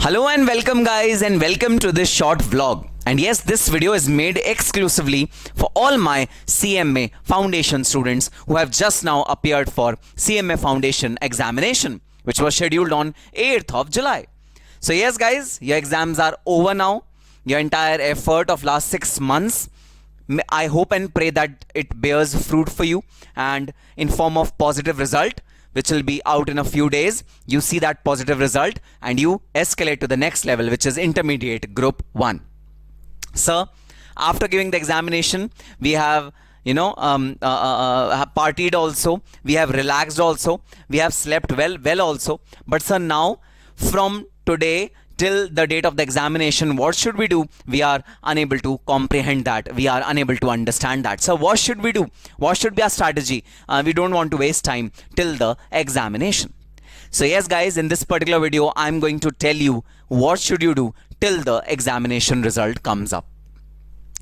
Hello and welcome guys, and welcome to this short vlog. And yes, this video is made exclusively for all my CMA Foundation students who have just now appeared for CMA Foundation Examination, which was scheduled on 8th of July. So yes guys, your exams are over now. Your entire effort of last 6 months, I hope and pray that it bears fruit for you and in form of positive result, which will be out in a few days. You see that positive result and you escalate to the next level, which is intermediate group 1. Sir, after giving the examination, we have partied also, we have relaxed also, we have slept well also. But sir, now from today till the date of the examination, what should we do? We are unable to comprehend that. We are unable to understand that. So what should we do? What should be our strategy? We don't want to waste time till the examination. So yes guys, in this particular video, I'm going to tell you what should you do till the examination result comes up.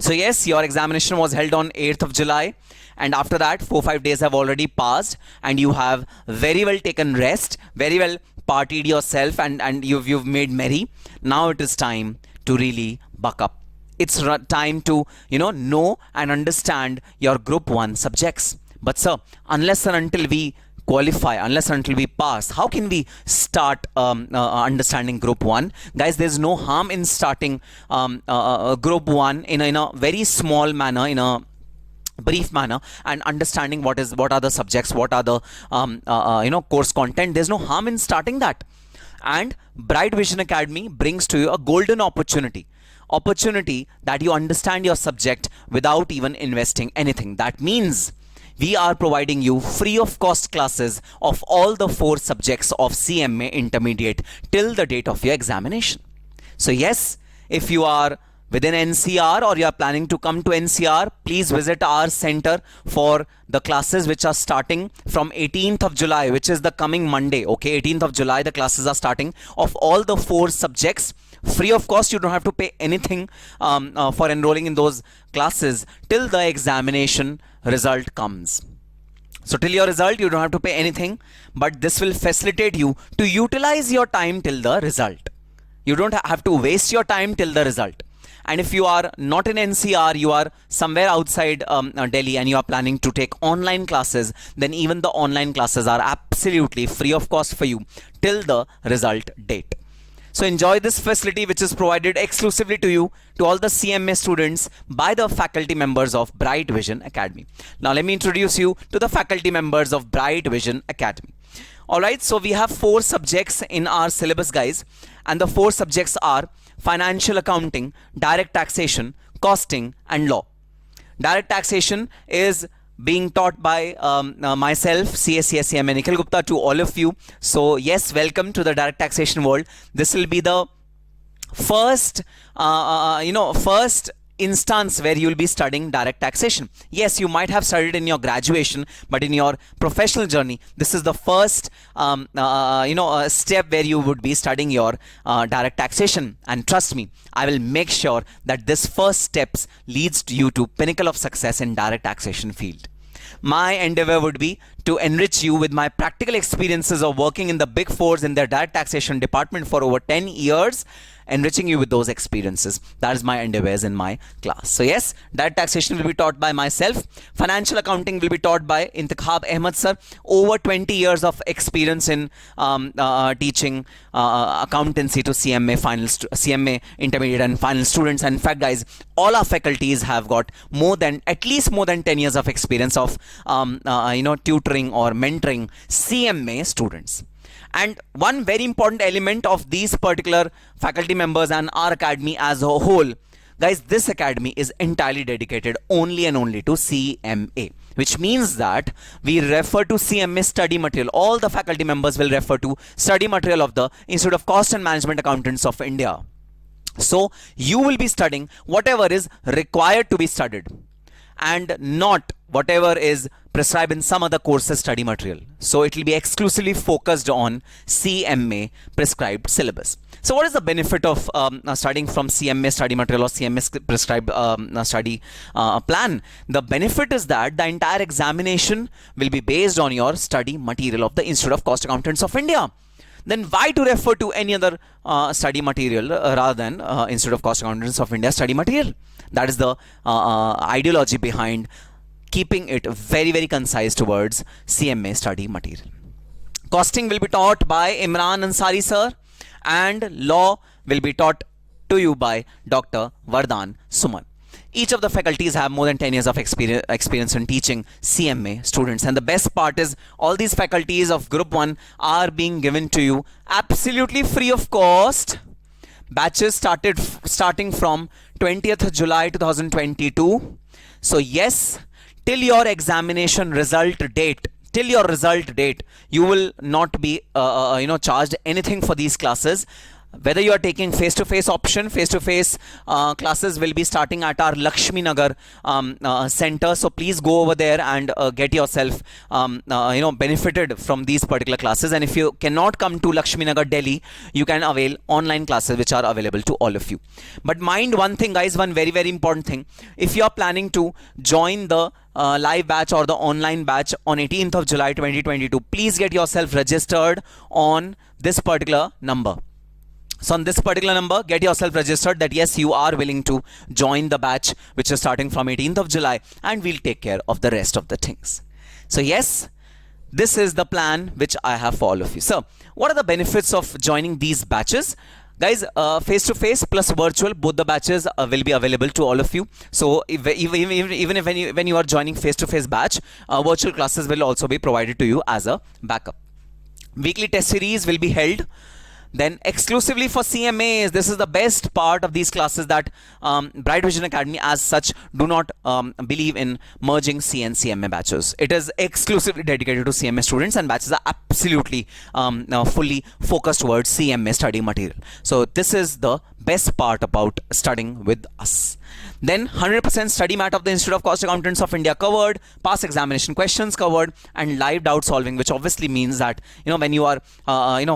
So yes, your examination was held on 8th of July, and after that 4-5 days have already passed and you have very well taken rest, very well partied yourself, and you've made merry. Now it is time to really buck up. It's time to know and understand your group 1 subjects. But sir, unless and until we qualify, unless and until we pass, how can we start understanding group 1? Guys, there's no harm in starting group 1 in a very small manner, in a brief manner, and understanding what are the subjects, what are the course content. There's no harm in starting that. And Bright Vision Academy brings to you a golden opportunity that you understand your subject without even investing anything. That means we are providing you free of cost classes of all the 4 subjects of CMA Intermediate till the date of your examination. So yes, if you are within NCR or you are planning to come to NCR, please visit our center for the classes which are starting from 18th of July, which is the coming Monday. Okay, 18th of July, the classes are starting of all the 4 subjects. Free of cost, you don't have to pay anything for enrolling in those classes till the examination result comes. So till your result, you don't have to pay anything, but this will facilitate you to utilize your time till the result. You don't have to waste your time till the result. And if you are not in NCR, you are somewhere outside Delhi and you are planning to take online classes, then even the online classes are absolutely free of cost for you till the result date. So enjoy this facility which is provided exclusively to you, to all the CMA students by the faculty members of Bright Vision Academy. Now let me introduce you to the faculty members of Bright Vision Academy. Alright, so we have 4 subjects in our syllabus guys, and the 4 subjects are financial accounting, direct taxation, costing and law. Direct taxation is being taught by myself, CMA Nikkhil Gupta, to all of you. So yes, welcome to the direct taxation world. This will be the first first instance where you will be studying direct taxation. Yes, you might have studied in your graduation, but in your professional journey, this is the first step where you would be studying your direct taxation. And trust me, I will make sure that this first steps leads you to pinnacle of success in direct taxation field. My endeavor would be to enrich you with my practical experiences of working in the Big Fours in their direct taxation department for over 10 years, enriching you with those experiences. That is my endeavors in my class. So yes, direct taxation will be taught by myself. Financial accounting will be taught by Intikhab Ahmed sir. Over 20 years of experience in teaching accountancy to CMA Intermediate and final students. And in fact guys, all our faculties have got at least more than 10 years of experience of tutoring or mentoring CMA students. And one very important element of these particular faculty members and our academy as a whole, guys, this academy is entirely dedicated only and only to CMA, which means that we refer to CMA study material. All the faculty members will refer to study material of the Institute of Cost and Management Accountants of India. So you will be studying whatever is required to be studied and not whatever is prescribed in some other courses study material. So it will be exclusively focused on CMA prescribed syllabus. So what is the benefit of studying from CMA study material or CMA prescribed study plan? The benefit is that the entire examination will be based on your study material of the Institute of Cost Accountants of India. then why to refer to any other study material rather than Institute of Cost Accountants of India study material? That is the ideology behind keeping it very, very concise towards CMA study material. Costing will be taught by Imran Ansari sir, and law will be taught to you by Dr. Vardhan Suman. Each of the faculties have more than 10 years of experience in teaching CMA students, and the best part is all these faculties of Group 1 are being given to you absolutely free of cost. Batches starting from 20th July 2022. So yes, till your examination result date, you will not be charged anything for these classes. Whether you are taking face-to-face option, face-to-face classes will be starting at our Lakshmi Nagar center. So please go over there and get yourself benefited from these particular classes. And if you cannot come to Lakshmi Nagar, Delhi, you can avail online classes which are available to all of you. But mind one thing, guys, one very, very important thing. If you are planning to join the live batch or the online batch on 18th of July 2022, please get yourself registered on this particular number. So on this particular number, get yourself registered that yes, you are willing to join the batch which is starting from 18th of July, and we'll take care of the rest of the things. So yes, this is the plan which I have for all of you. So what are the benefits of joining these batches? Guys, face-to-face plus virtual, both the batches will be available to all of you. So even if when you are joining face-to-face batch, virtual classes will also be provided to you as a backup. Weekly test series will be held. Then exclusively for CMAs, this is the best part of these classes, that Bright Vision Academy as such do not believe in merging C and CMA batches. It is exclusively dedicated to CMA students, and batches are absolutely fully focused towards CMA study material. So this is the best part about studying with us. Then 100% study mat of the Institute of Cost Accountants of India covered, past examination questions covered, and live doubt solving, which obviously means that when you are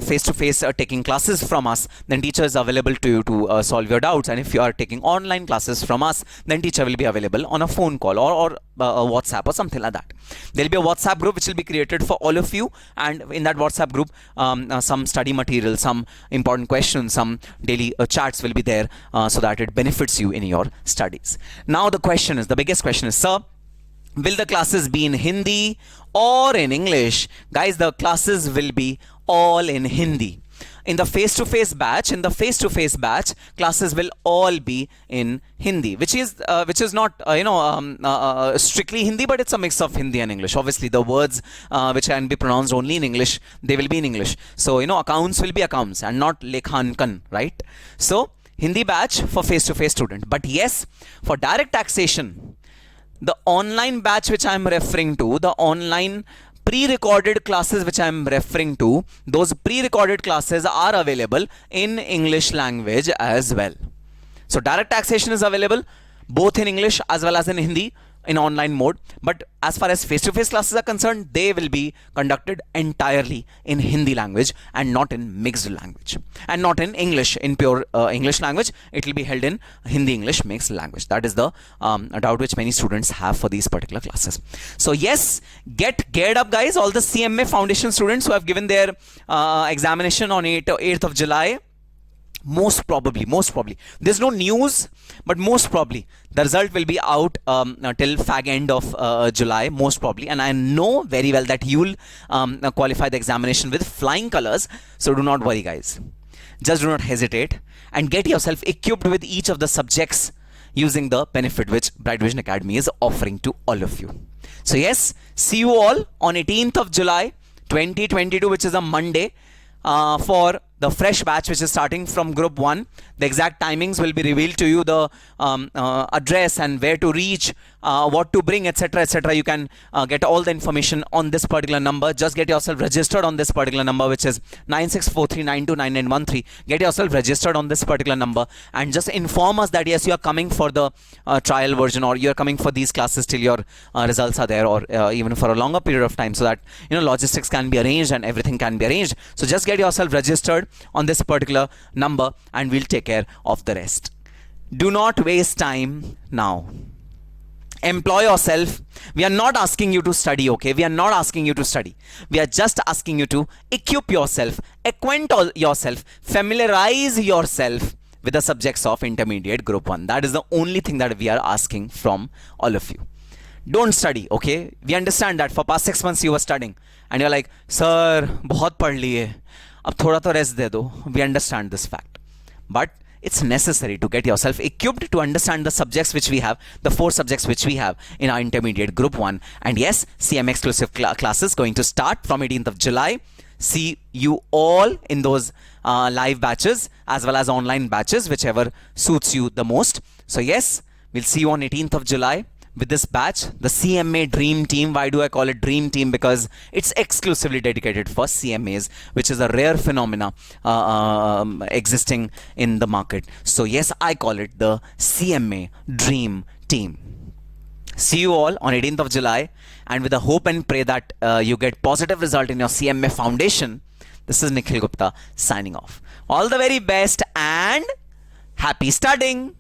face to face taking classes from us, then teacher is available to you to solve your doubts. And if you are taking online classes from us, then teacher will be available on a phone call or a WhatsApp or something like that. There will be a WhatsApp group which will be created for all of you, and in that WhatsApp group some study material, some important questions, some daily chats will be there so that it benefits you in your studies. Now the biggest question is, sir, will the classes be in Hindi or in English? Guys, the classes will be all in Hindi. In the face-to-face batch, classes will all be in Hindi, which is not strictly Hindi, but it's a mix of Hindi and English. Obviously, the words which can be pronounced only in English, they will be in English. So accounts will be accounts and not lekhankan, right? So Hindi batch for face-to-face student. But yes, for direct taxation, the online batch which I am referring to, the online pre-recorded classes which I am referring to, those pre-recorded classes are available in English language as well. So direct taxation is available both in English as well as in Hindi in online mode. But as far as face-to-face classes are concerned, they will be conducted entirely in Hindi language and not in mixed language, and not in English, in pure English language. It will be held in Hindi English mixed language. That is the doubt which many students have for these particular classes. So yes, get geared up, guys. All the CMA Foundation students who have given their examination on 8th of July, most probably, there's no news, but most probably the result will be out till fag end of July, most probably. And I know very well that you'll qualify the examination with flying colors. So do not worry, guys. Just do not hesitate and get yourself equipped with each of the subjects using the benefit which Bright Vision Academy is offering to all of you. So yes, see you all on 18th of July 2022, which is a Monday, for the fresh batch which is starting from Group 1. The exact timings will be revealed to you, the address and where to reach, what to bring, etc, etc. You can get all the information on this particular number. Just get yourself registered on this particular number, which is 9643929913. Get yourself registered on this particular number and just inform us that yes, you are coming for the trial version, or you are coming for these classes till your results are there, or even for a longer period of time, so that logistics can be arranged and everything can be arranged. So just get yourself registered on this particular number and we'll take care of the rest. Do not waste time now. employ yourself. We are not asking you to study, okay? We are not asking you to study. We are just asking you to equip yourself, acquaint yourself, familiarize yourself with the subjects of intermediate group 1. That is the only thing that we are asking from all of you. Don't study, okay? We understand that for past 6 months you were studying and you're like, sir, बहुत पढ़ लिए, अब थोड़ा तो rest दे दो. We understand this fact. But it's necessary to get yourself equipped to understand the subjects which we have, the 4 subjects which we have in our intermediate group 1. And yes, CMA exclusive classes going to start from 18th of July. See you all in those live batches as well as online batches, whichever suits you the most. So yes, we'll see you on 18th of July with this batch, the CMA Dream Team. Why do I call it Dream Team? Because it's exclusively dedicated for CMAs, which is a rare phenomena existing in the market. So yes, I call it the CMA Dream Team. See you all on 18th of July, and with a hope and pray that you get positive result in your CMA Foundation. This is Nikkhil Gupta signing off. All the very best and happy studying.